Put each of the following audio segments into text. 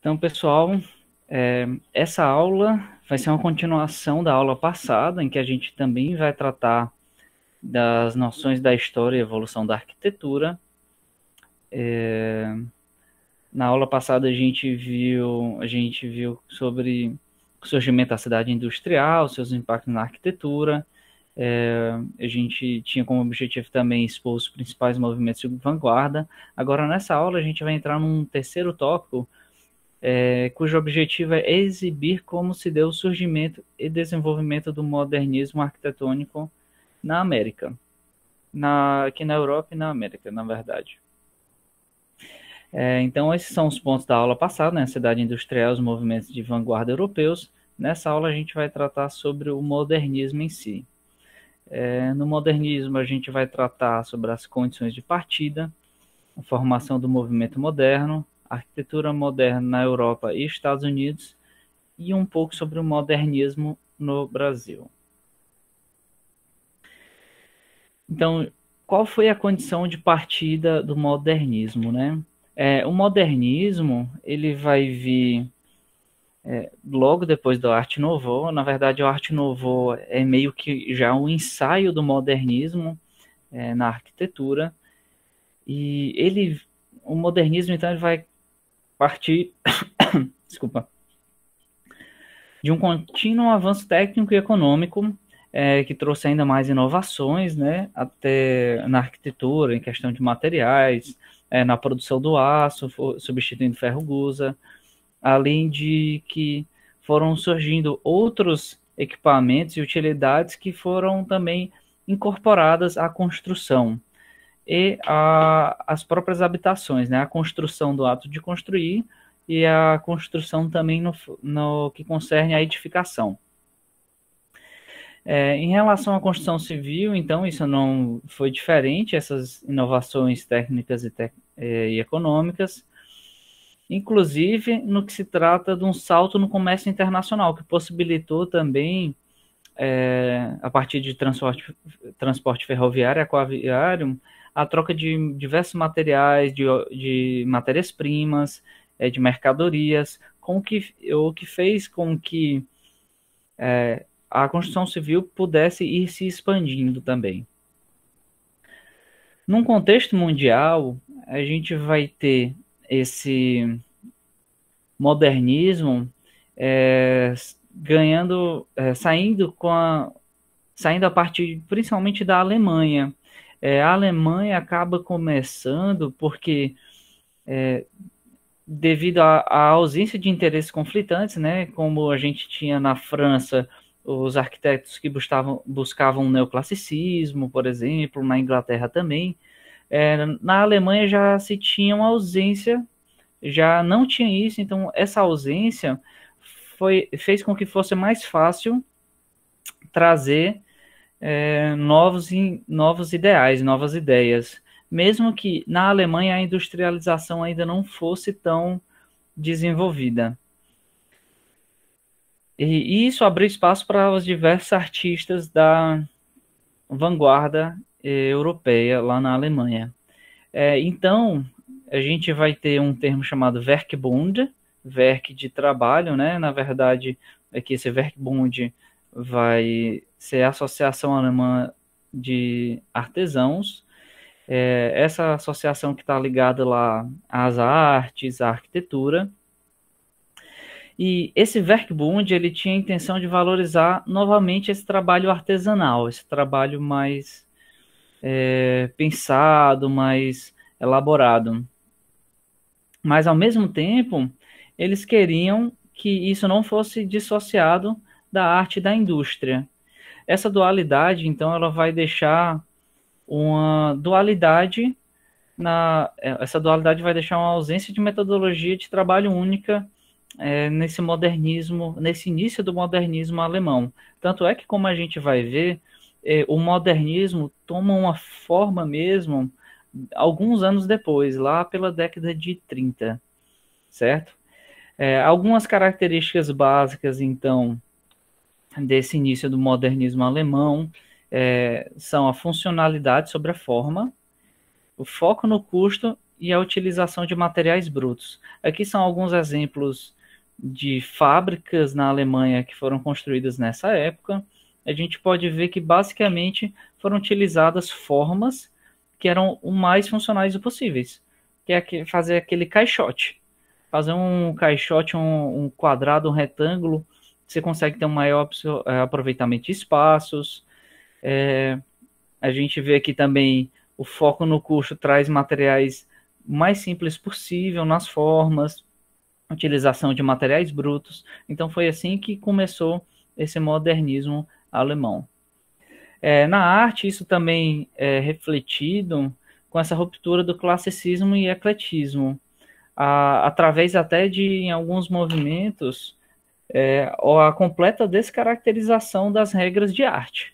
Então, pessoal, essa aula vai ser uma continuação da aula passada, em que a gente também vai tratar das noções da história e evolução da arquitetura. Na aula passada a gente viu sobre o surgimento da cidade industrial, seus impactos na arquitetura. A gente tinha como objetivo também expor os principais movimentos de vanguarda. Agora, nessa aula, a gente vai entrar num terceiro tópico, cujo objetivo é exibir como se deu o surgimento e desenvolvimento do modernismo arquitetônico na América. Aqui na Europa e na América, na verdade. Então, esses são os pontos da aula passada, né? A cidade industrial, os movimentos de vanguarda europeus. Nessa aula, a gente vai tratar sobre o modernismo em si. No modernismo, a gente vai tratar sobre as condições de partida, a formação do movimento moderno, a arquitetura moderna na Europa e Estados Unidos, e um pouco sobre o modernismo no Brasil. Então, qual foi a condição de partida do modernismo, né? O modernismo, ele vai vir logo depois do Arte Nouveau. Na verdade, o Arte Nouveau é meio que já um ensaio do modernismo na arquitetura. E o modernismo, então, ele vai partir desculpa, de um contínuo avanço técnico e econômico que trouxe ainda mais inovações, né, até na arquitetura, em questão de materiais, na produção do aço, substituindo ferro-gusa, além de que foram surgindo outros equipamentos e utilidades que foram também incorporadas à construção e às próprias habitações, né, a construção do ato de construir e a construção também no que concerne à edificação. Em relação à construção civil, então, isso não foi diferente, essas inovações técnicas e econômicas, inclusive no que se trata de um salto no comércio internacional, que possibilitou também, a partir de transporte ferroviário e aquaviário, a troca de diversos materiais, de matérias-primas, de mercadorias, o que fez com que a construção civil pudesse ir se expandindo também. Num contexto mundial, a gente vai ter esse modernismo saindo a partir principalmente da Alemanha. A Alemanha acaba começando porque devido à ausência de interesses conflitantes, né, como a gente tinha na França os arquitetos que buscavam o neoclassicismo, por exemplo, na Inglaterra também, na Alemanha já se tinha uma ausência, já não tinha isso, então essa ausência fez com que fosse mais fácil trazer novos ideais, novas ideias, mesmo que na Alemanha a industrialização ainda não fosse tão desenvolvida. E isso abriu espaço para os diversos artistas da vanguarda europeia lá na Alemanha. Então, a gente vai ter um termo chamado Werkbund, Werk de trabalho, né? Na verdade, aqui esse Werkbund vai ser a Associação Alemã de Artesãos, essa associação que está ligada lá às artes, à arquitetura. E esse Werkbund, ele tinha a intenção de valorizar novamente esse trabalho artesanal, esse trabalho mais pensado, mais elaborado. Mas, ao mesmo tempo, eles queriam que isso não fosse dissociado da arte e da indústria. Essa dualidade, então, ela vai deixar uma dualidade essa dualidade vai deixar uma ausência de metodologia de trabalho única nesse modernismo, nesse início do modernismo alemão. Tanto é que, como a gente vai ver, o modernismo toma uma forma mesmo alguns anos depois, lá pela década de 30, certo? Algumas características básicas, então, desse início do modernismo alemão são a funcionalidade sobre a forma, o foco no custo e a utilização de materiais brutos. Aqui são alguns exemplos de fábricas na Alemanha que foram construídas nessa época. A gente pode ver que basicamente foram utilizadas formas que eram o mais funcionais possíveis, que é fazer aquele caixote. Fazer um caixote, um quadrado, um retângulo, você consegue ter um maior aproveitamento de espaços. A gente vê aqui também o foco no custo traz materiais mais simples possível nas formas, utilização de materiais brutos. Então foi assim que começou esse modernismo alemão. Na arte, isso também é refletido com essa ruptura do classicismo e ecletismo, através até de, em alguns movimentos, a completa descaracterização das regras de arte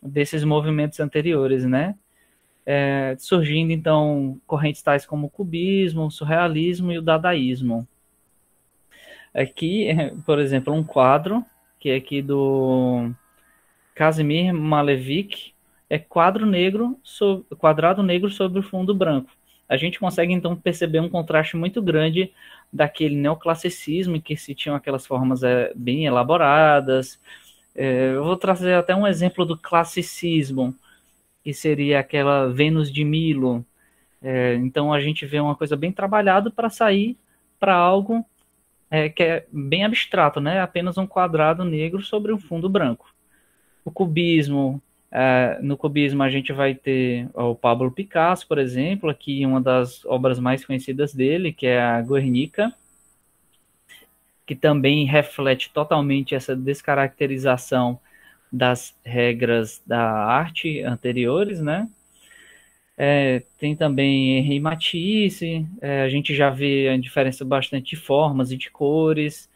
desses movimentos anteriores, né? Surgindo, então, correntes tais como o cubismo, o surrealismo e o dadaísmo. Aqui, por exemplo, um quadro, que é aqui do Casimir Malevich, é quadrado negro sobre o fundo branco. A gente consegue, então, perceber um contraste muito grande daquele neoclassicismo, em que se tinham aquelas formas bem elaboradas. Eu vou trazer até um exemplo do classicismo, que seria aquela Vênus de Milo. Então a gente vê uma coisa bem trabalhada para sair para algo que é bem abstrato, né? Apenas um quadrado negro sobre um fundo branco. O cubismo, no cubismo a gente vai ter o Pablo Picasso, por exemplo, aqui uma das obras mais conhecidas dele, que é a Guernica, que também reflete totalmente essa descaracterização das regras da arte anteriores, né? Tem também Henri Matisse, a gente já vê a diferença bastante de formas e de cores,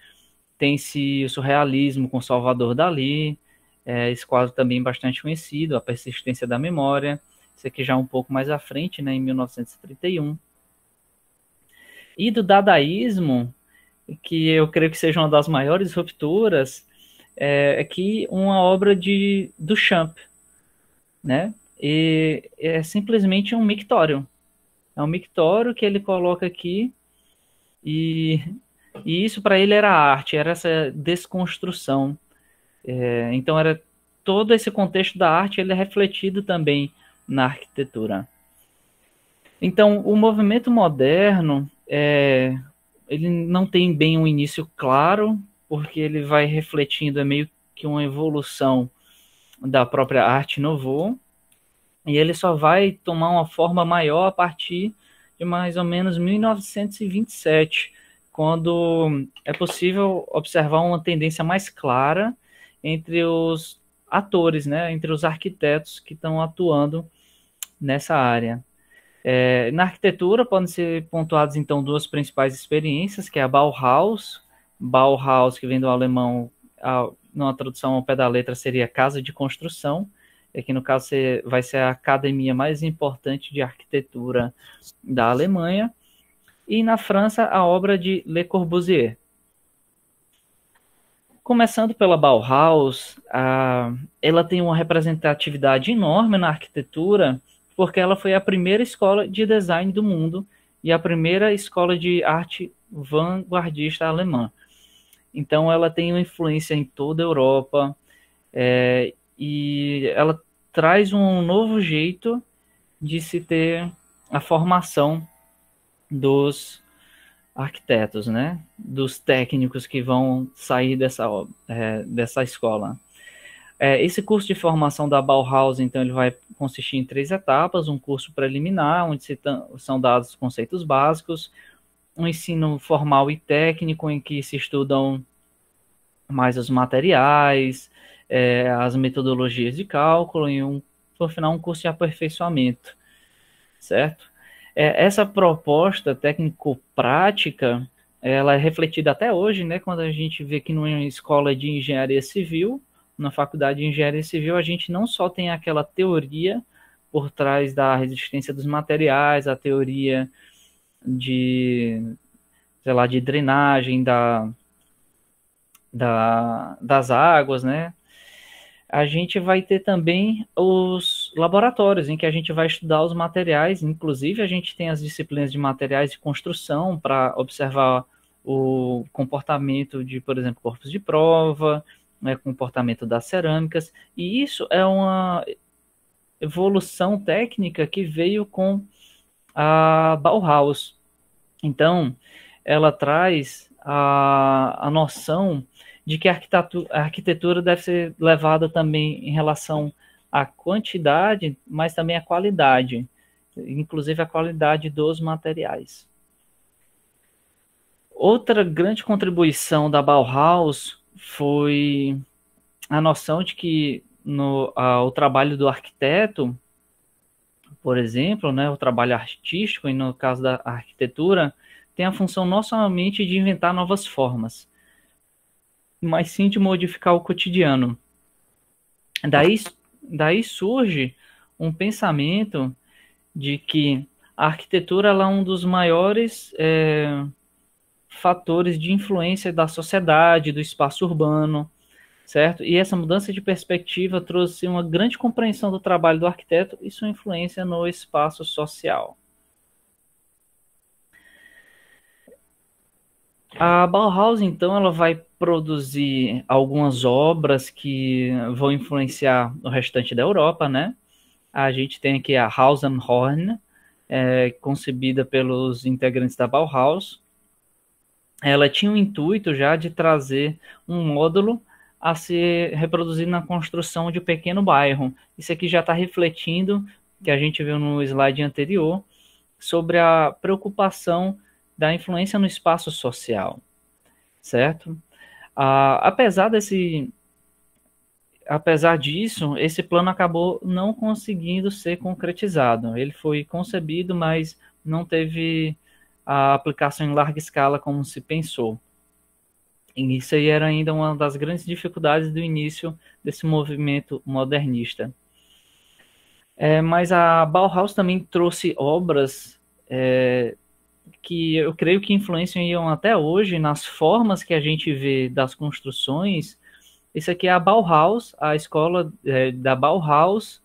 tem-se o surrealismo com Salvador Dalí, esse quadro também bastante conhecido, A Persistência da Memória, esse aqui já um pouco mais à frente, né, em 1931. E do dadaísmo, que eu creio que seja uma das maiores rupturas, aqui uma obra de Duchamp, né? E é simplesmente um mictório. É um mictório que ele coloca aqui e isso para ele era arte, era essa desconstrução. Então era todo esse contexto da arte, ele é refletido também na arquitetura. Então o movimento moderno, ele não tem bem um início claro, porque ele vai refletindo, meio que uma evolução da própria arte nouveau, e ele só vai tomar uma forma maior a partir de mais ou menos 1927, quando é possível observar uma tendência mais clara entre os atores, né, entre os arquitetos que estão atuando nessa área. Na arquitetura podem ser pontuadas então duas principais experiências, que é a Bauhaus, que vem do alemão, numa tradução ao pé da letra seria casa de construção, que no caso vai ser a academia mais importante de arquitetura da Alemanha, e na França a obra de Le Corbusier. Começando pela Bauhaus, ela tem uma representatividade enorme na arquitetura, porque ela foi a primeira escola de design do mundo e a primeira escola de arte vanguardista alemã. Então ela tem uma influência em toda a Europa, e ela traz um novo jeito de se ter a formação dos arquitetos, né? Dos técnicos que vão sair dessa escola. Esse curso de formação da Bauhaus, então, ele vai consistir em 3 etapas: um curso preliminar, onde são dados os conceitos básicos, um ensino formal e técnico, em que se estudam mais os materiais, as metodologias de cálculo, e por final um curso de aperfeiçoamento, certo? Essa proposta técnico-prática, ela é refletida até hoje, né, quando a gente vê que numa escola de engenharia civil, na faculdade de engenharia civil, a gente não só tem aquela teoria por trás da resistência dos materiais, a teoria de, sei lá, de drenagem das águas, né? a gente vai ter também os laboratórios, em que a gente vai estudar os materiais, inclusive a gente tem as disciplinas de materiais de construção para observar o comportamento de, por exemplo, corpos de prova, né, comportamento das cerâmicas, e isso é uma evolução técnica que veio com a Bauhaus. Então, ela traz a noção de que a arquitetura deve ser levada também em relação à quantidade, mas também à qualidade, inclusive a qualidade dos materiais. Outra grande contribuição da Bauhaus foi a noção de que o trabalho do arquiteto, por exemplo, né, o trabalho artístico, e no caso da arquitetura, tem a função não somente de inventar novas formas, mas sim de modificar o cotidiano. Daí surge um pensamento de que a arquitetura ela é um dos maiores fatores de influência da sociedade, do espaço urbano, certo? E essa mudança de perspectiva trouxe uma grande compreensão do trabalho do arquiteto e sua influência no espaço social. A Bauhaus, então, ela vai produzir algumas obras que vão influenciar o restante da Europa, né? A gente tem aqui a Hausenhorn, concebida pelos integrantes da Bauhaus. Ela tinha o intuito já de trazer um módulo a ser reproduzido na construção de um pequeno bairro. Isso aqui já está refletindo, que a gente viu no slide anterior, sobre a preocupação da influência no espaço social, certo? Apesar disso, esse plano acabou não conseguindo ser concretizado. Ele foi concebido, mas não teve a aplicação em larga escala como se pensou. E isso aí era ainda uma das grandes dificuldades do início desse movimento modernista. Mas a Bauhaus também trouxe obras que eu creio que influenciam até hoje nas formas que a gente vê das construções. Isso aqui é a Bauhaus, a escola da Bauhaus,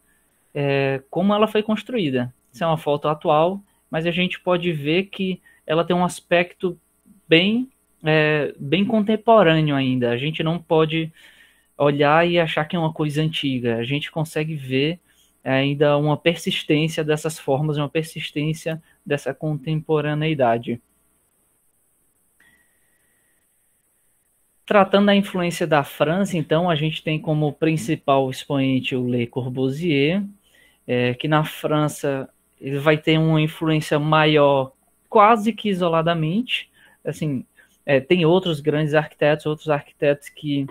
como ela foi construída. Isso é uma foto atual, mas a gente pode ver que ela tem um aspecto bem contemporâneo ainda. A gente não pode olhar e achar que é uma coisa antiga. A gente consegue ver ainda uma persistência dessas formas, uma persistência dessa contemporaneidade. Tratando da influência da França, então, a gente tem como principal expoente o Le Corbusier, que na França ele vai ter uma influência maior quase que isoladamente. Assim, tem outros grandes arquitetos, outros arquitetos que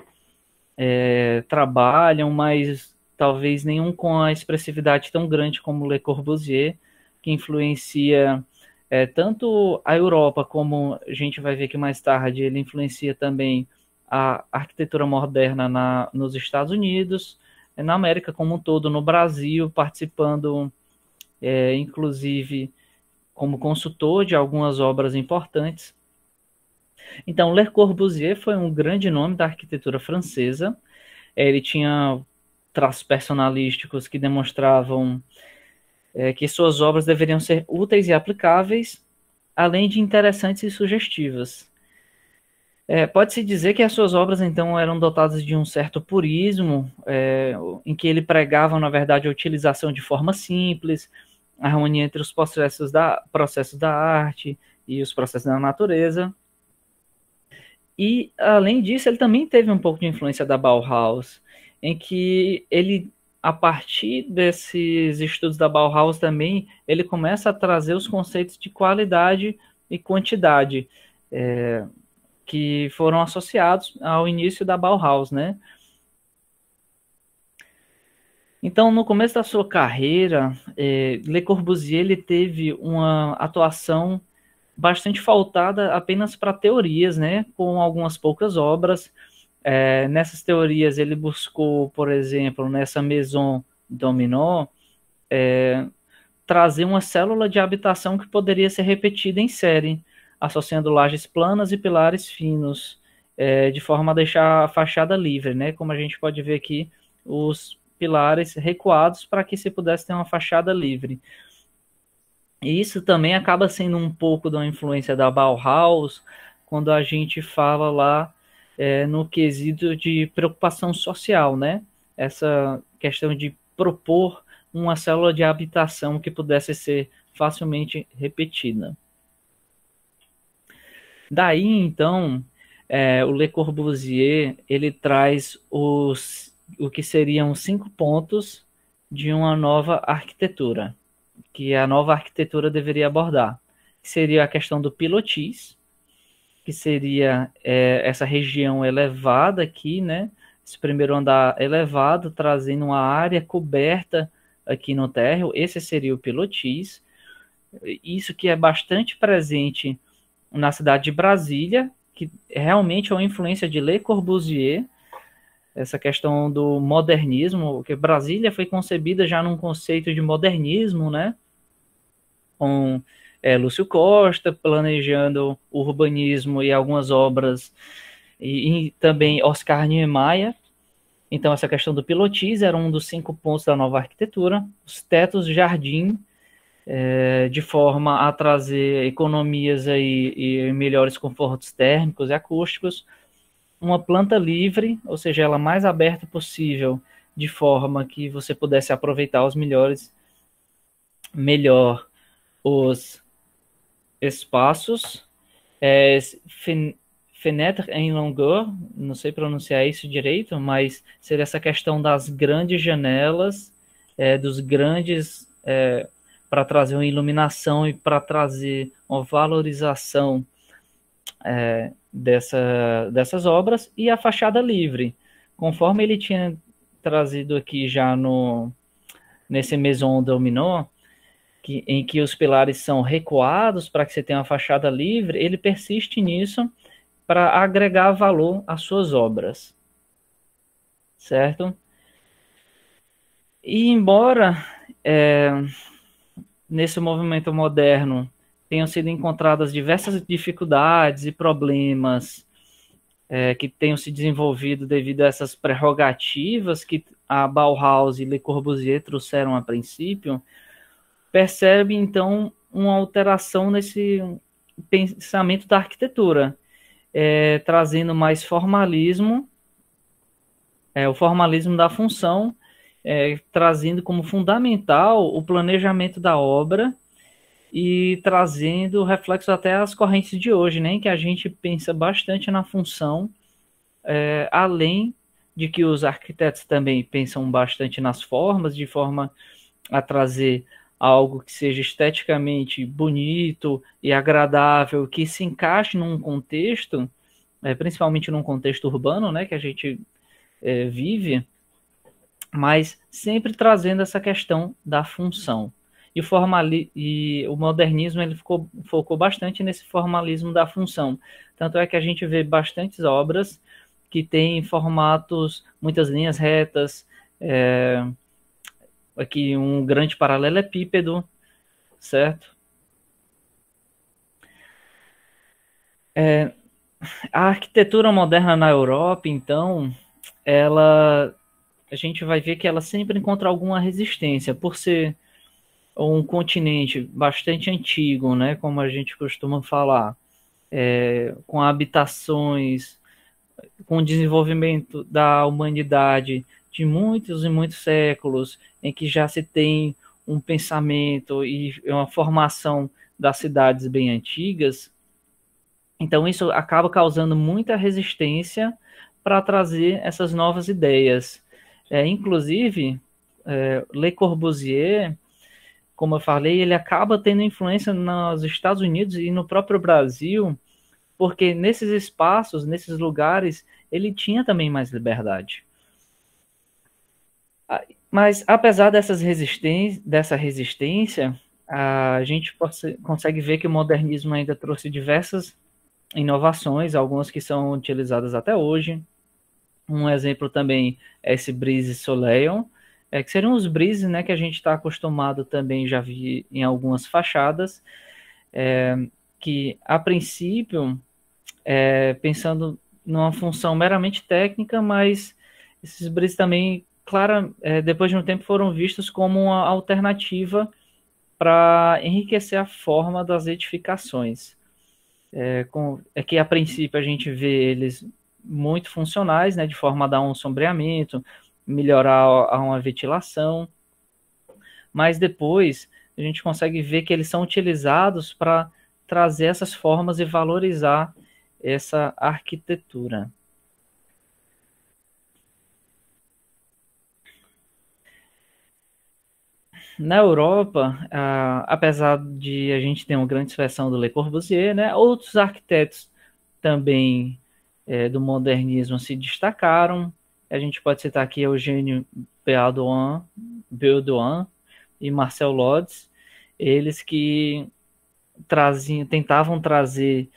trabalham, mas talvez nenhum com a expressividade tão grande como Le Corbusier, que influencia tanto a Europa, como a gente vai ver que mais tarde ele influencia também a arquitetura moderna nos Estados Unidos, na América como um todo, no Brasil, participando, inclusive, como consultor de algumas obras importantes. Então, Le Corbusier foi um grande nome da arquitetura francesa. Ele tinha traços personalísticos que demonstravam que suas obras deveriam ser úteis e aplicáveis, além de interessantes e sugestivas. Pode-se dizer que as suas obras, então, eram dotadas de um certo purismo, em que ele pregava, na verdade, a utilização de forma simples, a harmonia entre os processos da arte e os processos da natureza. E, além disso, ele também teve um pouco de influência da Bauhaus, em que ele, a partir desses estudos da Bauhaus também, ele começa a trazer os conceitos de qualidade e quantidade, que foram associados ao início da Bauhaus, né? Então, no começo da sua carreira, Le Corbusier ele teve uma atuação bastante faltada apenas para teorias, né? Com algumas poucas obras. Nessas teorias, ele buscou, por exemplo, nessa Maison Dominó, trazer uma célula de habitação que poderia ser repetida em série, associando lajes planas e pilares finos, de forma a deixar a fachada livre, né? Como a gente pode ver aqui os pilares recuados para que se pudesse ter uma fachada livre. E isso também acaba sendo um pouco da influência da Bauhaus, quando a gente fala lá no quesito de preocupação social, né? Essa questão de propor uma célula de habitação que pudesse ser facilmente repetida. Daí, então, o Le Corbusier, ele traz o que seriam 5 pontos de uma nova arquitetura, que a nova arquitetura deveria abordar. Que seria a questão do pilotis, que seria essa região elevada aqui, né? Esse primeiro andar elevado, trazendo uma área coberta aqui no térreo. Esse seria o pilotis. Isso que é bastante presente na cidade de Brasília, que realmente é uma influência de Le Corbusier, essa questão do modernismo, porque Brasília foi concebida já num conceito de modernismo, né? Com Lúcio Costa planejando o urbanismo e algumas obras, e também Oscar Niemeyer. Então, essa questão do pilotis era um dos 5 pontos da nova arquitetura. Os tetos de jardim, de forma a trazer economias aí e melhores confortos térmicos e acústicos. Uma planta livre, ou seja, ela mais aberta possível, de forma que você pudesse aproveitar melhor os espaços. Fenêtre en longueur, não sei pronunciar isso direito, mas seria essa questão das grandes janelas, dos grandes, para trazer uma iluminação e para trazer uma valorização dessas obras, e a fachada livre, conforme ele tinha trazido aqui já nesse Maison Dominó, em que os pilares são recuados para que você tenha uma fachada livre, ele persiste nisso para agregar valor às suas obras, certo? E embora nesse movimento moderno tenham sido encontradas diversas dificuldades e problemas que tenham se desenvolvido devido a essas prerrogativas que a Bauhaus e Le Corbusier trouxeram a princípio, percebe então uma alteração nesse pensamento da arquitetura, trazendo mais formalismo, o formalismo da função, trazendo como fundamental o planejamento da obra e trazendo reflexos até às correntes de hoje, né, em que a gente pensa bastante na função, além de que os arquitetos também pensam bastante nas formas, de forma a trazer algo que seja esteticamente bonito e agradável, que se encaixe num contexto, principalmente num contexto urbano, né, que a gente vive, mas sempre trazendo essa questão da função. E o modernismo ele focou bastante nesse formalismo da função. Tanto é que a gente vê bastantes obras que têm formatos, muitas linhas retas, aqui um grande paralelepípedo, certo? A arquitetura moderna na Europa, então, a gente vai ver que ela sempre encontra alguma resistência, por ser um continente bastante antigo, né, como a gente costuma falar, com habitações, com o desenvolvimento da humanidade de muitos e muitos séculos, em que já se tem um pensamento e uma formação das cidades bem antigas. Então, isso acaba causando muita resistência para trazer essas novas ideias. Inclusive, Le Corbusier, como eu falei, ele acaba tendo influência nos Estados Unidos e no próprio Brasil, porque nesses espaços, nesses lugares, ele tinha também mais liberdade. Mas, apesar dessa resistência, a gente consegue ver que o modernismo ainda trouxe diversas inovações, algumas que são utilizadas até hoje. Um exemplo também é esse brise soleil, que seriam os brises, né, que a gente está acostumado também, já vi em algumas fachadas, que a princípio, pensando numa função meramente técnica, mas esses brises também depois de um tempo foram vistos como uma alternativa para enriquecer a forma das edificações. É que a princípio a gente vê eles muito funcionais, né, de forma a dar um sombreamento, melhorar uma ventilação, mas depois a gente consegue ver que eles são utilizados para trazer essas formas e valorizar essa arquitetura. Na Europa, apesar de a gente ter uma grande expressão do Le Corbusier, né, outros arquitetos também do modernismo se destacaram. A gente pode citar aqui Eugène Baudouin e Marcel Lodz, eles que tentavam trazer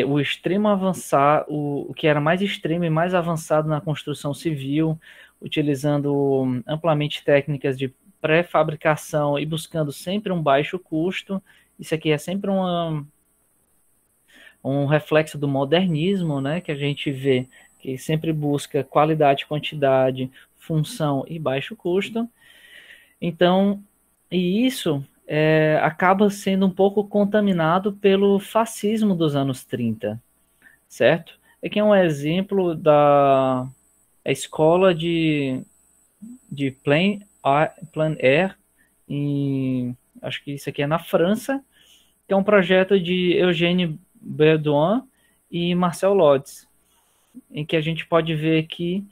o extremo avançado, o que era mais extremo e mais avançado na construção civil, utilizando amplamente técnicas de pré-fabricação e buscando sempre um baixo custo. Isso aqui é sempre um reflexo do modernismo, né, que a gente vê que sempre busca qualidade, quantidade, função e baixo custo. Então, e isso acaba sendo um pouco contaminado pelo fascismo dos anos 30, certo? Aqui é um exemplo da escola de Plein Air, acho que isso aqui é na França, que é um projeto de Eugène Baudouin e Marcel Lodz, em que a gente pode ver aqui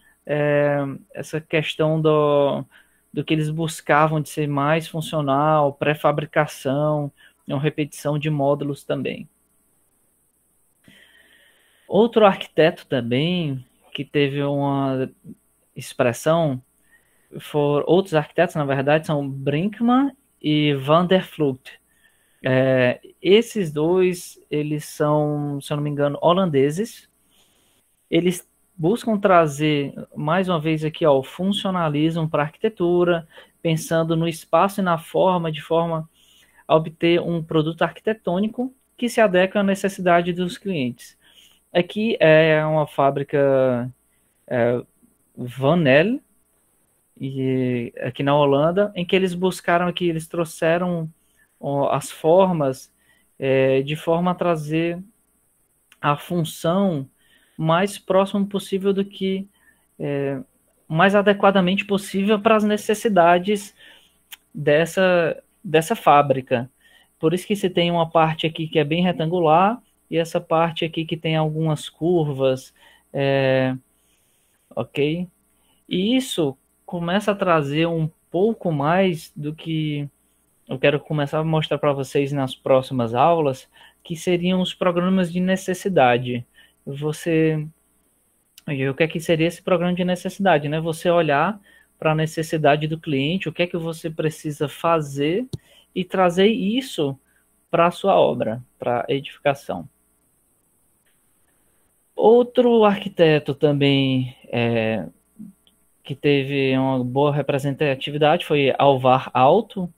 essa questão do que eles buscavam de ser mais funcional, pré-fabricação, uma repetição de módulos também. Outro arquiteto também que teve uma expressão, outros arquitetos, na verdade, são Brinkmann e Van der Vlugt. Esses dois, eles são, se eu não me engano, holandeses. Eles buscam trazer, mais uma vez aqui, o funcionalismo para a arquitetura, pensando no espaço e na forma, de forma a obter um produto arquitetônico que se adequa à necessidade dos clientes. Aqui é uma fábrica Van El, e aqui na Holanda, em que eles buscaram aqui, eles trouxeram as formas de forma a trazer a função mais próximo possível do que mais adequadamente possível para as necessidades dessa fábrica. Por isso que você tem uma parte aqui que é bem retangular e essa parte aqui que tem algumas curvas, ok? E isso começa a trazer um pouco mais do que eu quero começar a mostrar para vocês nas próximas aulas, que seriam os programas de necessidade. O que é que seria esse programa de necessidade, né? Você olhar para a necessidade do cliente, o que é que você precisa fazer e trazer isso para a sua obra, para a edificação. Outro arquiteto também que teve uma boa representatividade foi Alvar Aalto.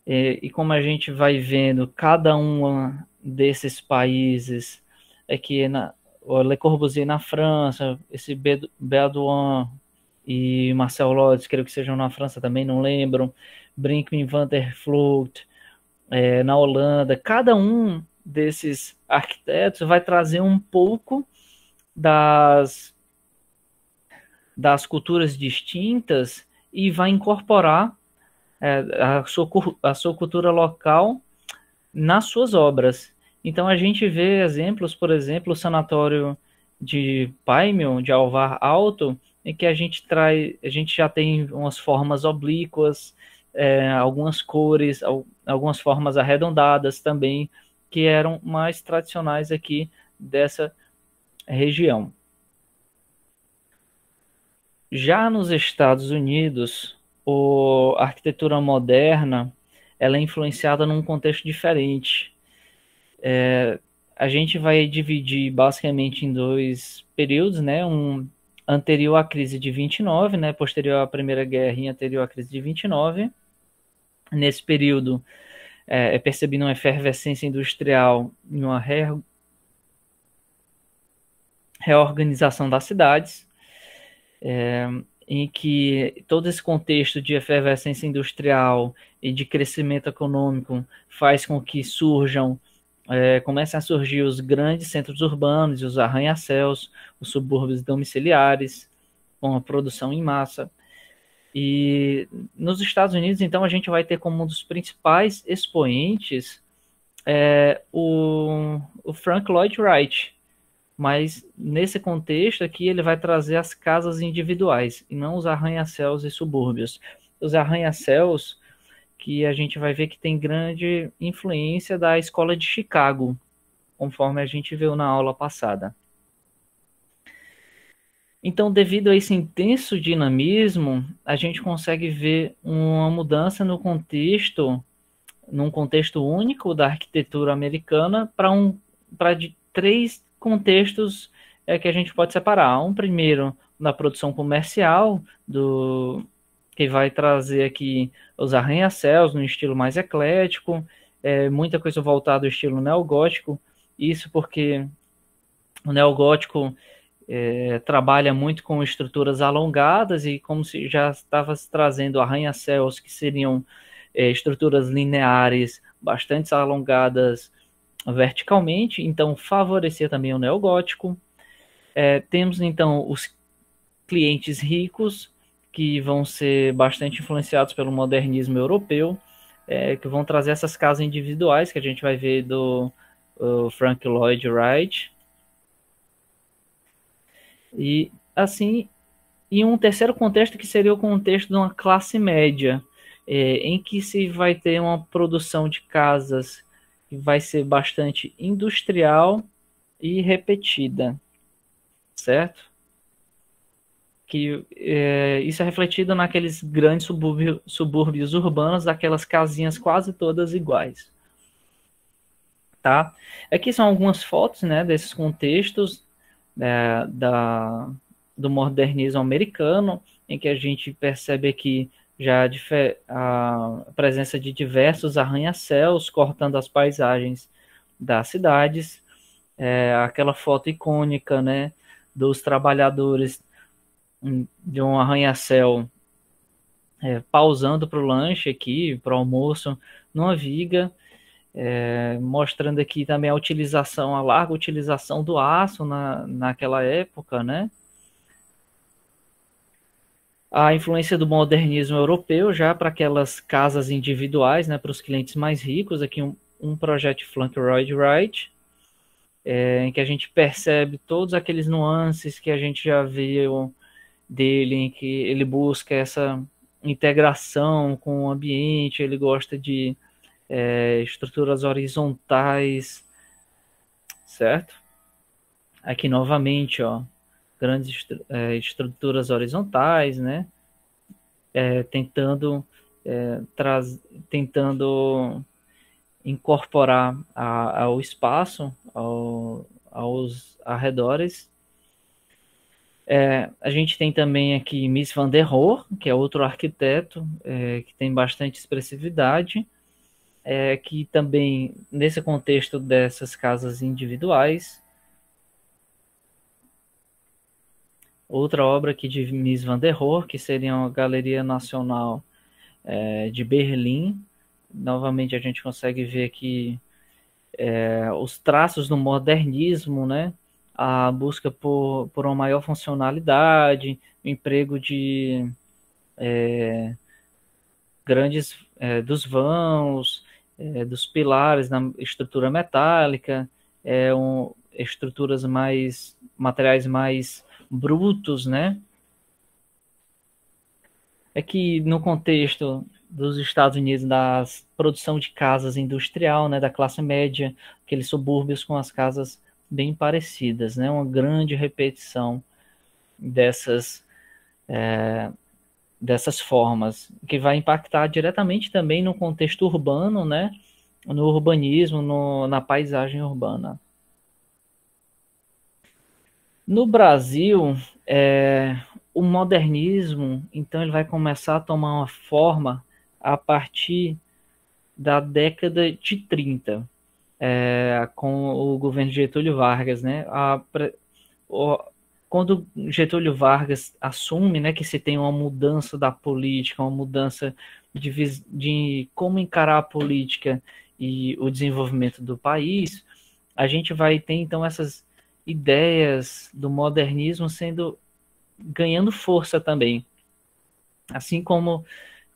E como a gente vai vendo, cada um desses países, aqui o Le Corbusier na França, esse Baudouin e Marcel Lodz, creio que sejam na França também, não lembro, Brinkmann, Van der Vlugt, na Holanda, cada um desses arquitetos vai trazer um pouco das culturas distintas e vai incorporar a sua cultura local nas suas obras. Então a gente vê exemplos, por exemplo, o sanatório de Paimio, de Alvar Aalto, em que a gente já tem umas formas oblíquas, algumas cores, algumas formas arredondadas também, que eram mais tradicionais aqui dessa região. Já nos Estados Unidos, a arquitetura moderna ela é influenciada num contexto diferente. A gente vai dividir basicamente em dois períodos, né? Um anterior à crise de 29, né? Posterior à Primeira Guerra e anterior à crise de 29. Nesse período é percebida uma efervescência industrial e uma reorganização das cidades. em que todo esse contexto de efervescência industrial e de crescimento econômico faz com que comecem a surgir os grandes centros urbanos, os arranha-céus, os subúrbios domiciliares, com a produção em massa. E nos Estados Unidos, então, a gente vai ter como um dos principais expoentes o Frank Lloyd Wright, mas nesse contexto aqui ele vai trazer as casas individuais e não os arranha-céus e subúrbios. Os arranha-céus que a gente vai ver que tem grande influência da escola de Chicago, conforme a gente viu na aula passada. Então, devido a esse intenso dinamismo, a gente consegue ver uma mudança no contexto, num contexto único da arquitetura americana, para três contextos que a gente pode separar. Um primeiro na produção comercial, que vai trazer aqui os arranha-céus no estilo mais eclético, muita coisa voltada ao estilo neogótico, isso porque o neogótico trabalha muito com estruturas alongadas e como se já estava trazendo arranha-céus que seriam estruturas lineares bastante alongadas verticalmente, então favorecia também o neogótico. Temos então os clientes ricos, que vão ser bastante influenciados pelo modernismo europeu, que vão trazer essas casas individuais, que a gente vai ver do Frank Lloyd Wright. E assim, em um terceiro contexto, que seria o contexto de uma classe média, em que se vai ter uma produção de casas que vai ser bastante industrial e repetida, certo? Que isso é refletido naqueles grandes subúrbios urbanos, daquelas casinhas quase todas iguais. Tá? Aqui são algumas fotos, né, desses contextos do modernismo americano, em que a gente percebe aqui já a presença de diversos arranha-céus cortando as paisagens das cidades, aquela foto icônica, né, dos trabalhadores de um arranha-céu pausando para o lanche aqui, para o almoço, numa viga, mostrando aqui também a larga utilização do aço naquela época, né? A influência do modernismo europeu já para aquelas casas individuais, né, para os clientes mais ricos, aqui um projeto de Frank Lloyd Wright, em que a gente percebe todos aqueles nuances que a gente já viu dele, em que ele busca essa integração com o ambiente, ele gosta de estruturas horizontais, certo? Aqui novamente, ó, grandes estruturas horizontais, né? Tentando incorporar ao espaço, aos arredores. A gente tem também aqui Mies van der Rohe, que é outro arquiteto que tem bastante expressividade, que também, nesse contexto dessas casas individuais. Outra obra aqui de Mies van der Rohe, que seria uma Galeria Nacional de Berlim. Novamente a gente consegue ver aqui os traços do modernismo, né? A busca por uma maior funcionalidade, o emprego de grandes dos vãos, dos pilares na estrutura metálica, materiais mais brutos, né? É que no contexto dos Estados Unidos, da produção de casas industrial, né, da classe média, aqueles subúrbios com as casas bem parecidas, né? Uma grande repetição dessas formas, que vai impactar diretamente também no contexto urbano, né? No urbanismo, na paisagem urbana. No Brasil, o modernismo, então, ele vai começar a tomar uma forma a partir da década de 30, com o governo de Getúlio Vargas, né? quando Getúlio Vargas assume, né, que se tem uma mudança da política, uma mudança de como encarar a política e o desenvolvimento do país, a gente vai ter, então, essas ideias do modernismo ganhando força também. Assim como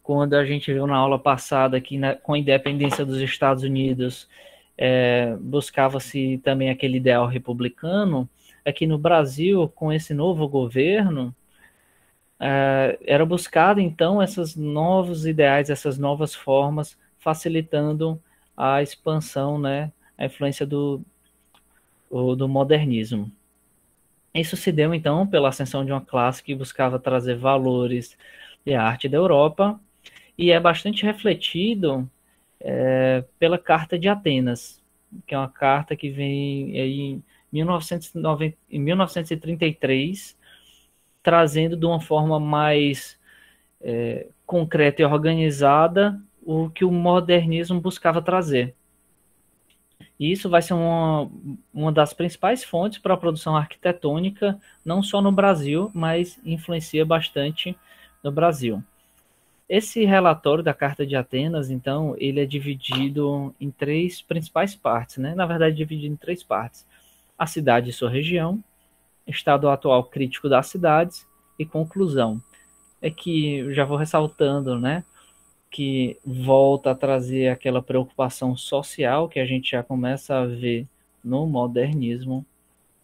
quando a gente viu na aula passada que com a independência dos Estados Unidos buscava-se também aquele ideal republicano, aqui no Brasil, com esse novo governo, era buscado, então, esses novos ideais, essas novas formas, facilitando a expansão, né, a influência do modernismo. Isso se deu, então, pela ascensão de uma classe que buscava trazer valores e arte da Europa, e é bastante refletido pela Carta de Atenas, que é uma carta que vem aí em 1933, trazendo de uma forma mais concreta e organizada o que o modernismo buscava trazer. E isso vai ser uma das principais fontes para a produção arquitetônica, não só no Brasil, mas influencia bastante no Brasil. Esse relatório da Carta de Atenas, então, ele é dividido em 3 principais partes, né? Na verdade, dividido em 3 partes. A cidade e sua região, estado atual crítico das cidades e conclusão. É que eu já vou ressaltando, né, que volta a trazer aquela preocupação social que a gente já começa a ver no modernismo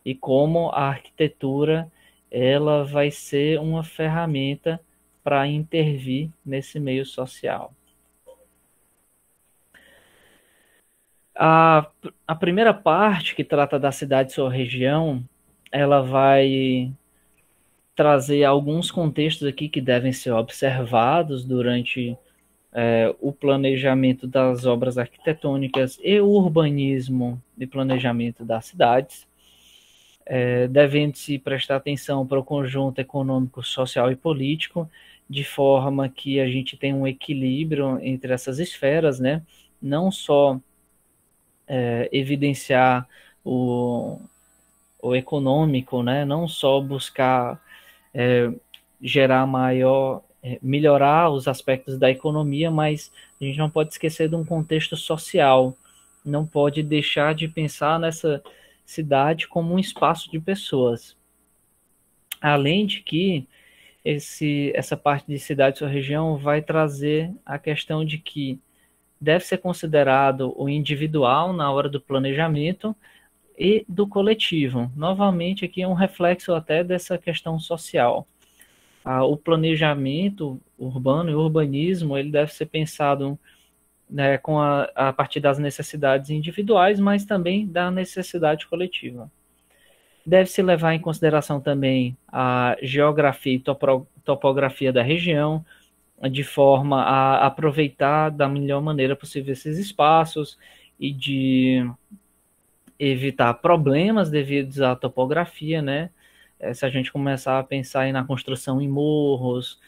e como a arquitetura ela vai ser uma ferramenta para intervir nesse meio social. A primeira parte, que trata da cidade e sua região, ela vai trazer alguns contextos aqui que devem ser observados durante o planejamento das obras arquitetônicas e o urbanismo e planejamento das cidades, devendo-se prestar atenção para o conjunto econômico, social e político, de forma que a gente tenha um equilíbrio entre essas esferas, né? Não só evidenciar o econômico, né? Não só buscar gerar melhorar os aspectos da economia, mas a gente não pode esquecer de um contexto social, não pode deixar de pensar nessa cidade como um espaço de pessoas. Além de que essa parte de cidade e sua região vai trazer a questão de que deve ser considerado o individual na hora do planejamento e do coletivo. Novamente, aqui é um reflexo até dessa questão social. O planejamento urbano e o urbanismo ele deve ser pensado, né, a partir das necessidades individuais, mas também da necessidade coletiva. Deve-se levar em consideração também a geografia e topografia da região, de forma a aproveitar da melhor maneira possível esses espaços e de evitar problemas devidos à topografia, né? Se a gente começar a pensar aí na construção em morros,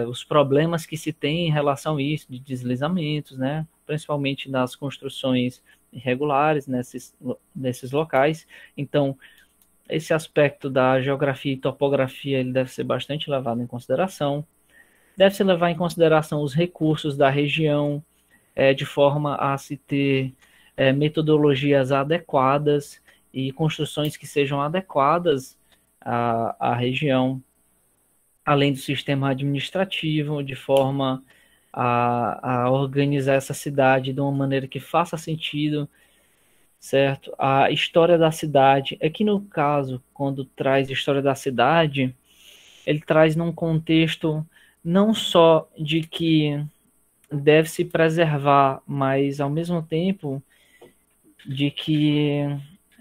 os problemas que se tem em relação a isso, de deslizamentos, né? Principalmente nas construções irregulares nesses locais. Então, esse aspecto da geografia e topografia ele deve ser bastante levado em consideração. Deve-se levar em consideração os recursos da região, de forma a se ter metodologias adequadas e construções que sejam adequadas à região, além do sistema administrativo, de forma a organizar essa cidade de uma maneira que faça sentido, certo? A história da cidade, aqui no caso, quando traz história da cidade, ele traz num contexto não só de que deve se preservar, mas ao mesmo tempo de que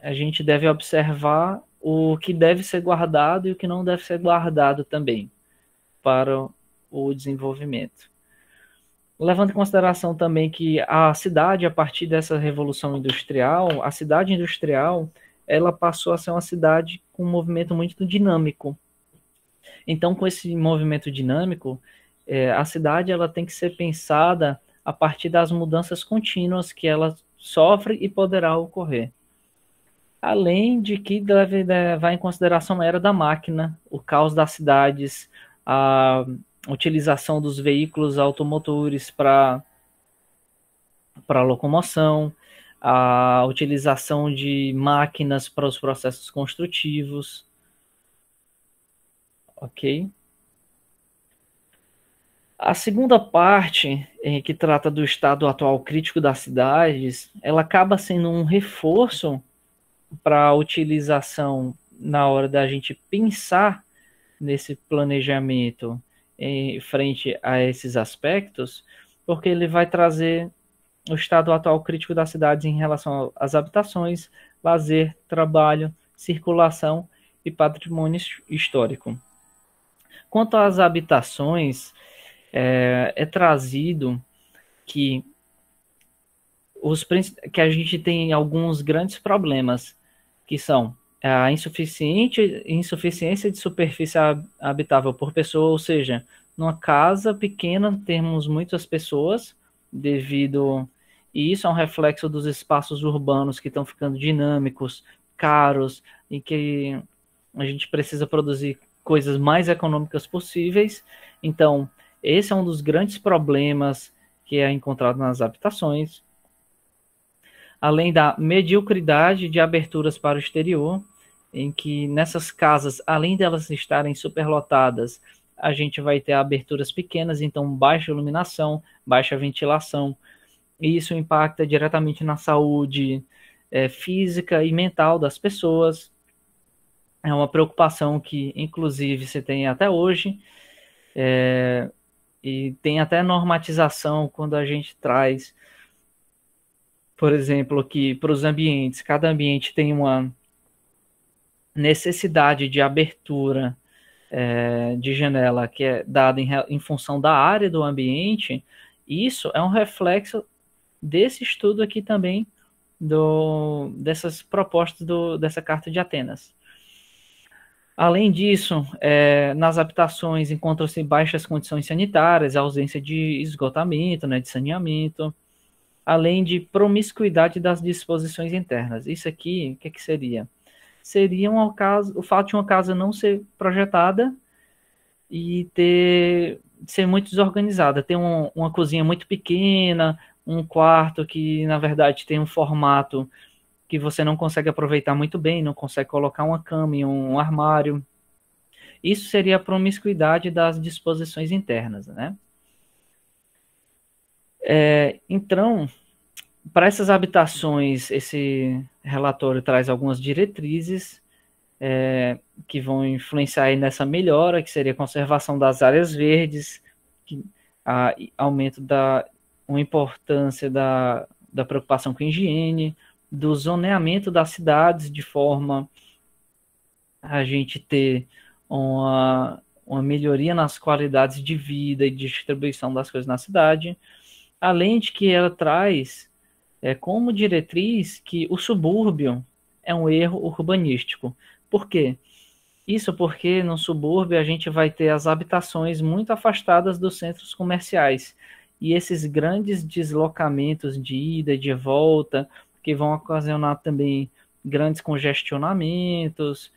a gente deve observar o que deve ser guardado e o que não deve ser guardado também para o desenvolvimento. Levando em consideração também que a cidade, a partir dessa revolução industrial, a cidade industrial, ela passou a ser uma cidade com um movimento muito dinâmico. Então, com esse movimento dinâmico, a cidade ela tem que ser pensada a partir das mudanças contínuas que ela sofre e poderá ocorrer. além de que deve levar em consideração a era da máquina, o caos das cidades, a utilização dos veículos automotores para locomoção, a utilização de máquinas para os processos construtivos, ok? A segunda parte, que trata do estado atual crítico das cidades, ela acaba sendo um reforço para a utilização na hora da gente pensar nesse planejamento em frente a esses aspectos, porque ele vai trazer o estado atual crítico das cidades em relação às habitações, lazer, trabalho, circulação e patrimônio histórico. Quanto às habitações, é trazido que que a gente tem alguns grandes problemas, que são a insuficiência de superfície habitável por pessoa, ou seja, numa casa pequena temos muitas pessoas, e isso é um reflexo dos espaços urbanos que estão ficando dinâmicos, caros, e que a gente precisa produzir coisas mais econômicas possíveis. Então, esse é um dos grandes problemas que é encontrado nas habitações. Além da mediocridade de aberturas para o exterior, em que nessas casas, além delas estarem superlotadas, a gente vai ter aberturas pequenas, então baixa iluminação, baixa ventilação, e isso impacta diretamente na saúde física e mental das pessoas. É uma preocupação que, inclusive, você tem até hoje, e tem até normatização quando a gente traz, por exemplo, que para os ambientes, cada ambiente tem uma necessidade de abertura de janela que é dada em função da área do ambiente. Isso é um reflexo desse estudo aqui também, dessas propostas dessa Carta de Atenas. Além disso, nas habitações encontram-se baixas condições sanitárias, ausência de esgotamento, de saneamento, além de promiscuidade das disposições internas. Isso aqui, o que seria? Seria o fato de uma casa não ser projetada e ser muito desorganizada. Ter uma cozinha muito pequena, um quarto que, na verdade, tem um formato que você não consegue aproveitar muito bem, não consegue colocar uma cama e um armário. Isso seria a promiscuidade das disposições internas, né? Então, para essas habitações, esse relatório traz algumas diretrizes que vão influenciar nessa melhora, que seria a conservação das áreas verdes, aumento da uma importância da preocupação com higiene, do zoneamento das cidades, de forma a gente ter uma melhoria nas qualidades de vida e distribuição das coisas na cidade, além de que ela traz como diretriz que o subúrbio é um erro urbanístico. Por quê? Isso porque no subúrbio a gente vai ter as habitações muito afastadas dos centros comerciais. E esses grandes deslocamentos de ida e de volta, que vão ocasionar também grandes congestionamentos,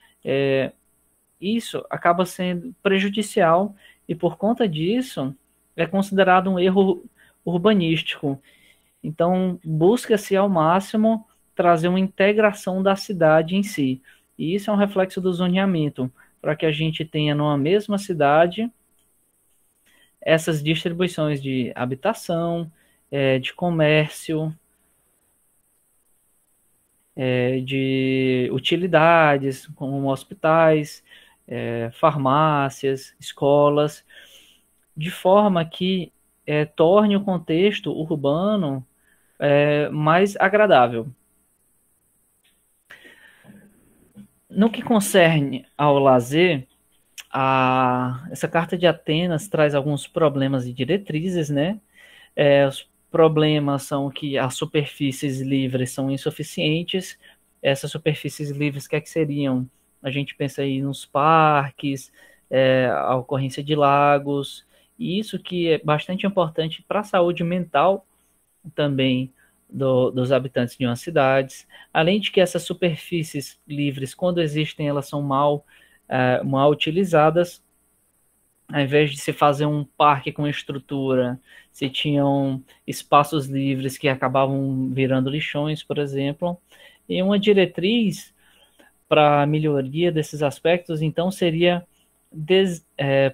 isso acaba sendo prejudicial e, por conta disso, é considerado um erro urbanístico. Então, busca-se ao máximo trazer uma integração da cidade em si. E isso é um reflexo do zoneamento, para que a gente tenha numa mesma cidade essas distribuições de habitação, de comércio, de utilidades, como hospitais, farmácias, escolas, de forma que torne o contexto urbano mais agradável. No que concerne ao lazer, essa Carta de Atenas traz alguns problemas e diretrizes, né? Os problemas são que as superfícies livres são insuficientes. Essas superfícies livres, o que seriam? A gente pensa aí nos parques, a ocorrência de lagos, e isso que é bastante importante para a saúde mental também dos habitantes de uma cidade, além de que essas superfícies livres, quando existem, elas são mal utilizadas. Ao invés de se fazer um parque com estrutura, se tinham espaços livres que acabavam virando lixões, por exemplo. E uma diretriz para a melhoria desses aspectos, então, seria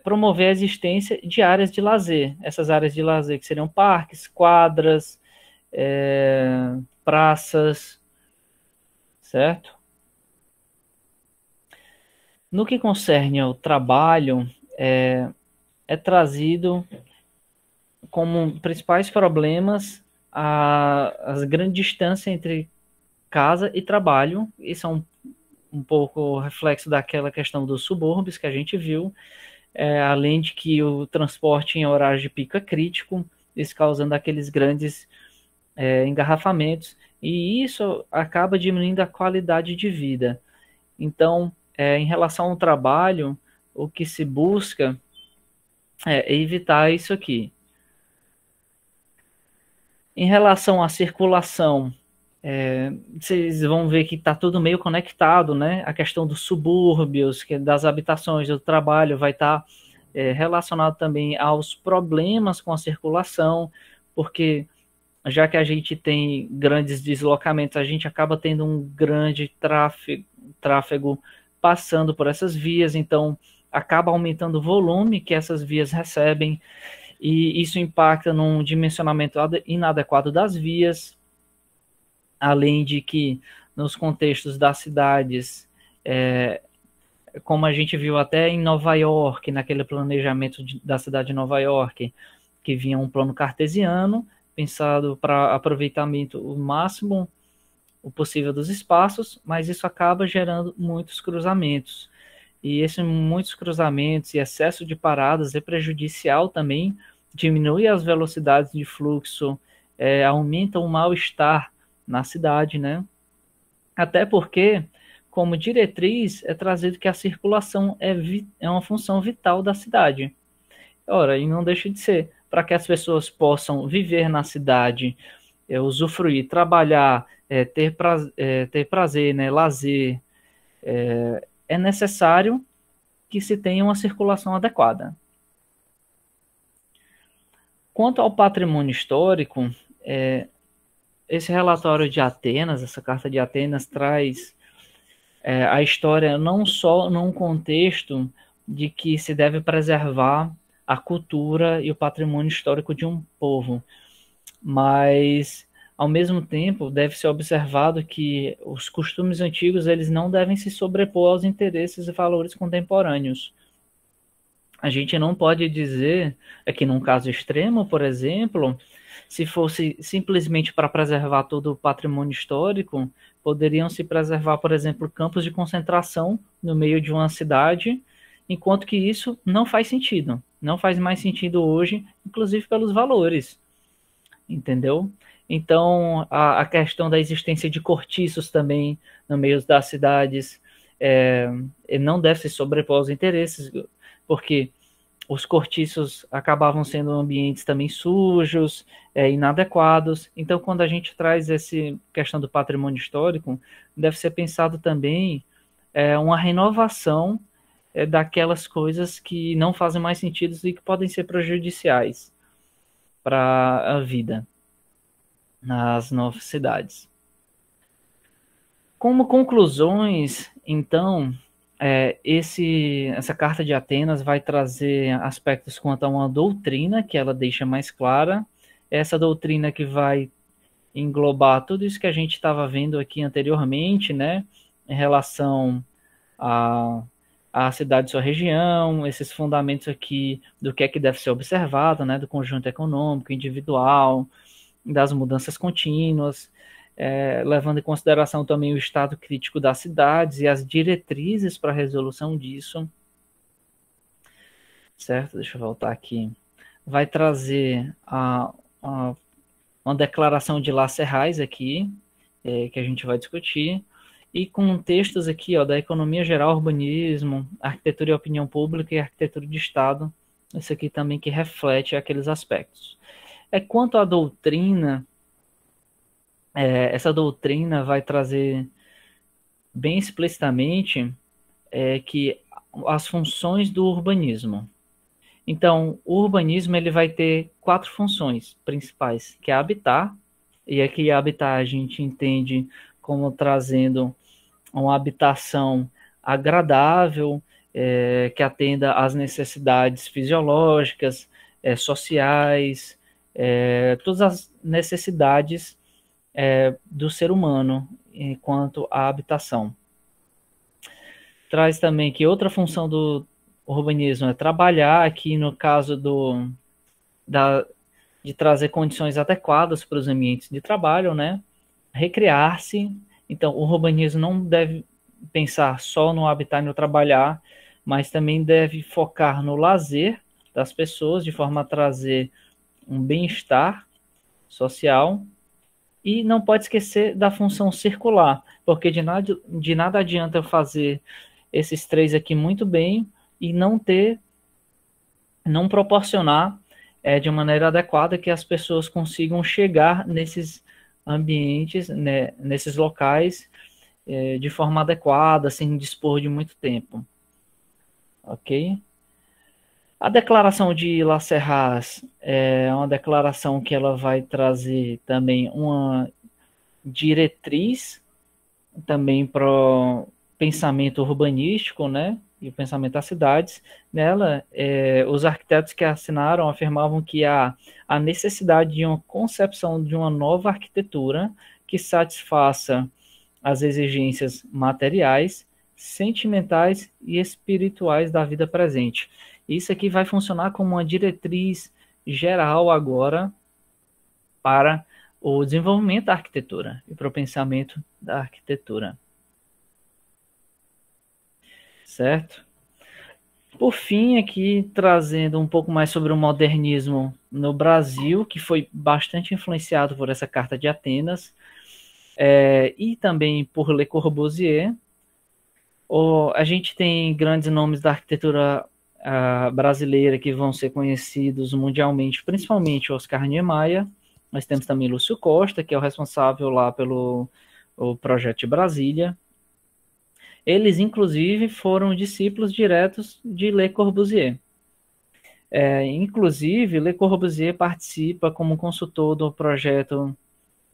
promover a existência de áreas de lazer. Essas áreas de lazer que seriam parques, quadras, praças, certo? No que concerne ao trabalho, é trazido como principais problemas a grande distância entre casa e trabalho. Isso é um pouco reflexo daquela questão dos subúrbios que a gente viu, além de que o transporte em horário de pico é crítico, isso causando aqueles grandes engarrafamentos, e isso acaba diminuindo a qualidade de vida. Então, em relação ao trabalho, o que se busca é evitar isso aqui. Em relação à circulação, vocês vão ver que está tudo meio conectado, né? A questão dos subúrbios, das habitações, do trabalho, vai estar relacionado também aos problemas com a circulação, porque já que a gente tem grandes deslocamentos, a gente acaba tendo um grande tráfego passando por essas vias, então acaba aumentando o volume que essas vias recebem, e isso impacta num dimensionamento inadequado das vias, além de que nos contextos das cidades, como a gente viu até em Nova York, naquele planejamento da cidade de Nova York, que vinha um plano cartesiano, pensado para aproveitamento o máximo o possível dos espaços, mas isso acaba gerando muitos cruzamentos. E esses muitos cruzamentos e excesso de paradas é prejudicial também, diminui as velocidades de fluxo, aumenta o mal-estar na cidade, né? Até porque, como diretriz, é trazido que a circulação é uma função vital da cidade. Ora, e não deixa de ser, para que as pessoas possam viver na cidade, usufruir, trabalhar, ter prazer, né, lazer, é necessário que se tenha uma circulação adequada. Quanto ao patrimônio histórico, esse relatório de Atenas, essa Carta de Atenas, traz a história não só num contexto de que se deve preservar a cultura e o patrimônio histórico de um povo, mas, ao mesmo tempo, deve ser observado que os costumes antigos eles não devem se sobrepor aos interesses e valores contemporâneos. A gente não pode dizer, que num caso extremo, por exemplo, se fosse simplesmente para preservar todo o patrimônio histórico, poderiam se preservar, por exemplo, campos de concentração no meio de uma cidade, enquanto que isso não faz sentido. Não faz mais sentido hoje, inclusive pelos valores, entendeu? Então, a questão da existência de cortiços também no meio das cidades não deve se sobrepor aos interesses, porque os cortiços acabavam sendo ambientes também sujos, inadequados. Então, quando a gente traz essa questão do patrimônio histórico, deve ser pensado também uma renovação daquelas coisas que não fazem mais sentido e que podem ser prejudiciais para a vida nas novas cidades. Como conclusões, então, essa Carta de Atenas vai trazer aspectos quanto a uma doutrina que ela deixa mais clara, essa doutrina que vai englobar tudo isso que a gente estava vendo aqui anteriormente, né, em relação à cidade de sua região, esses fundamentos aqui do que é que deve ser observado, né, do conjunto econômico, individual, das mudanças contínuas, levando em consideração também o estado crítico das cidades e as diretrizes para a resolução disso. Certo? Deixa eu voltar aqui. Vai trazer uma declaração de Las Serrais aqui, que a gente vai discutir, e com textos aqui da economia geral, urbanismo, arquitetura e opinião pública e arquitetura de Estado, isso aqui também que reflete aqueles aspectos. Quanto à doutrina, essa doutrina vai trazer bem explicitamente que as funções do urbanismo. Então, o urbanismo ele vai ter 4 funções principais, que é habitar, e aqui habitar a gente entende como trazendo uma habitação agradável, que atenda às necessidades fisiológicas, sociais, todas as necessidades do ser humano enquanto a habitação. Traz também que outra função do urbanismo é trabalhar, aqui no caso de trazer condições adequadas para os ambientes de trabalho, né? Recriar-se. Então, o urbanismo não deve pensar só no habitar e no trabalhar, mas também deve focar no lazer das pessoas, de forma a trazer um bem-estar social. E não pode esquecer da função circular, porque de nada adianta eu fazer esses 3 aqui muito bem e não proporcionar de maneira adequada que as pessoas consigam chegar nesses ambientes, né, nesses locais, de forma adequada, sem dispor de muito tempo. Ok? A declaração de Las Serras é uma declaração que ela vai trazer também uma diretriz também para o pensamento urbanístico, né? E o pensamento das cidades. Nela, os arquitetos que assinaram afirmavam que há a necessidade de uma concepção de uma nova arquitetura que satisfaça as exigências materiais, sentimentais e espirituais da vida presente. Isso aqui vai funcionar como uma diretriz geral agora para o desenvolvimento da arquitetura e para o pensamento da arquitetura. Certo? Por fim, aqui trazendo um pouco mais sobre o modernismo no Brasil, que foi bastante influenciado por essa Carta de Atenas, e também por Le Corbusier. A gente tem grandes nomes da arquitetura brasileira que vão ser conhecidos mundialmente, principalmente Oscar Niemeyer. Nós temos também Lúcio Costa, que é o responsável lá pelo o projeto de Brasília. Eles, inclusive, foram discípulos diretos de Le Corbusier. Inclusive, Le Corbusier participa como consultor do projeto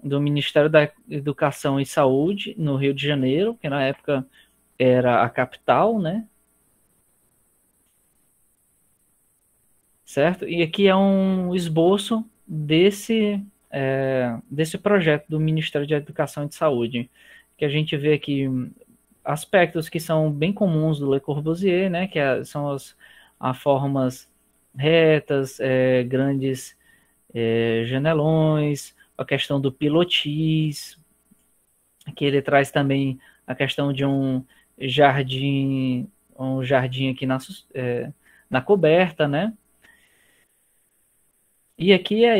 do Ministério da Educação e Saúde no Rio de Janeiro, que na época era a capital, né? Certo? E aqui é um esboço desse projeto do Ministério da Educação e de Saúde, que a gente vê aqui aspectos que são bem comuns do Le Corbusier, né? Que são as formas retas, grandes janelões, a questão do pilotis, que ele traz também a questão de um jardim aqui na coberta, né? E aqui é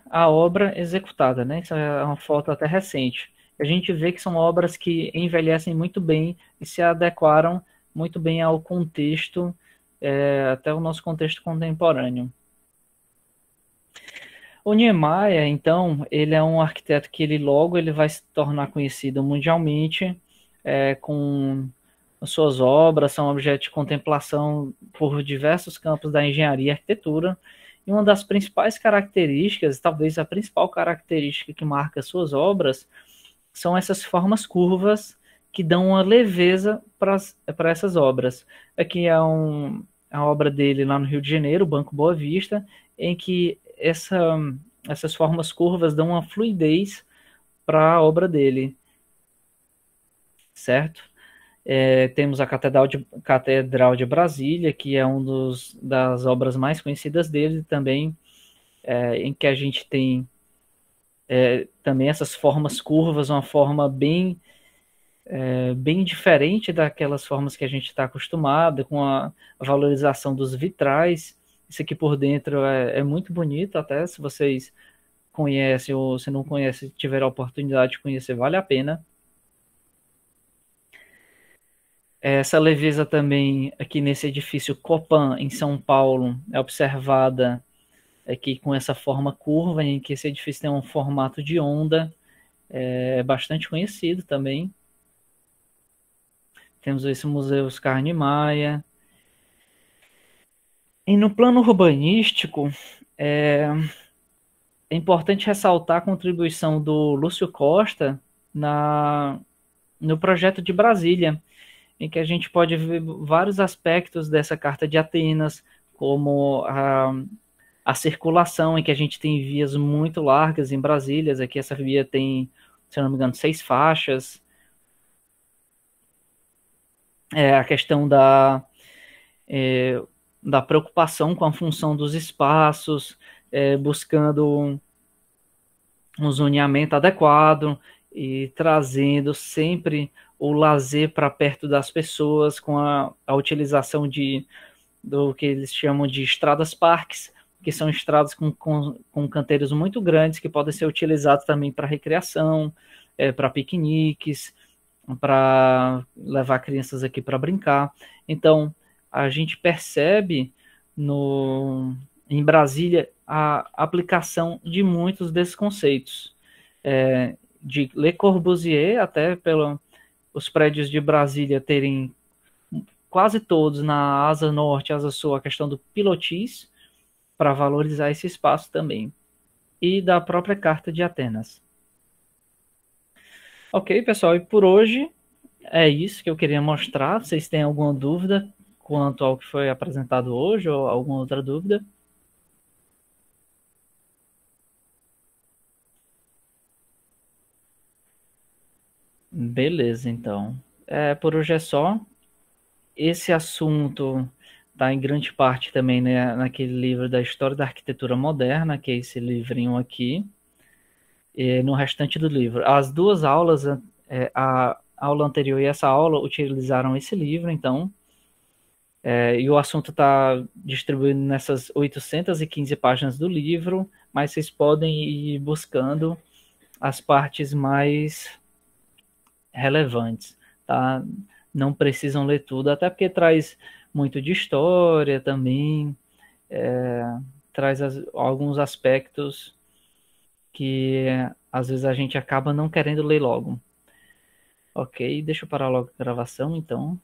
a obra executada, né? Isso é uma foto até recente. A gente vê que são obras que envelhecem muito bem e se adequaram muito bem ao contexto, até o nosso contexto contemporâneo. O Niemeyer, então, ele é um arquiteto que ele vai se tornar conhecido mundialmente, com suas obras, são objeto de contemplação por diversos campos da engenharia e arquitetura, e uma das principais características, talvez a principal característica que marca suas obras, são essas formas curvas que dão uma leveza para essas obras. Aqui é a obra dele lá no Rio de Janeiro, o Banco Boa Vista, em que essas formas curvas dão uma fluidez para a obra dele. Certo? Temos a Catedral de Brasília, que é das obras mais conhecidas dele também, em que a gente tem também essas formas curvas, uma forma bem diferente daquelas formas que a gente está acostumado, com a valorização dos vitrais. Isso aqui por dentro é muito bonito, até se vocês conhecem ou se não conhecem, tiver a oportunidade de conhecer, vale a pena. Essa leveza também aqui nesse edifício Copan, em São Paulo, é observada aqui com essa forma curva, em que esse edifício tem um formato de onda, é bastante conhecido também. Temos esse Museu Oscar Niemeyer. E no plano urbanístico, é importante ressaltar a contribuição do Lúcio Costa no projeto de Brasília, em que a gente pode ver vários aspectos dessa Carta de Atenas, como a circulação, em que a gente tem vias muito largas em Brasília. Aqui essa via tem, se não me engano, 6 faixas. A questão da preocupação com a função dos espaços, buscando um zoneamento adequado e trazendo sempre o lazer para perto das pessoas com a utilização do que eles chamam de estradas-parques, que são estradas com canteiros muito grandes que podem ser utilizados também para recreação, para piqueniques, para levar crianças aqui para brincar. Então, a gente percebe em Brasília a aplicação de muitos desses conceitos. De Le Corbusier, até os prédios de Brasília terem quase todos na asa norte, asa sul, a questão do pilotis, para valorizar esse espaço também. E da própria Carta de Atenas. Ok, pessoal, e por hoje é isso que eu queria mostrar. Vocês têm alguma dúvida quanto ao que foi apresentado hoje ou alguma outra dúvida? Beleza, então. Por hoje é só. Esse assunto está em grande parte também, né, naquele livro da História da Arquitetura Moderna, que é esse livrinho aqui, e no restante do livro. As duas aulas, a aula anterior e essa aula, utilizaram esse livro, então, e o assunto está distribuído nessas 815 páginas do livro, mas vocês podem ir buscando as partes mais relevantes, tá? Não precisam ler tudo, até porque traz muito de história também, traz alguns aspectos que às vezes a gente acaba não querendo ler logo. Ok, deixa eu parar logo a gravação, então.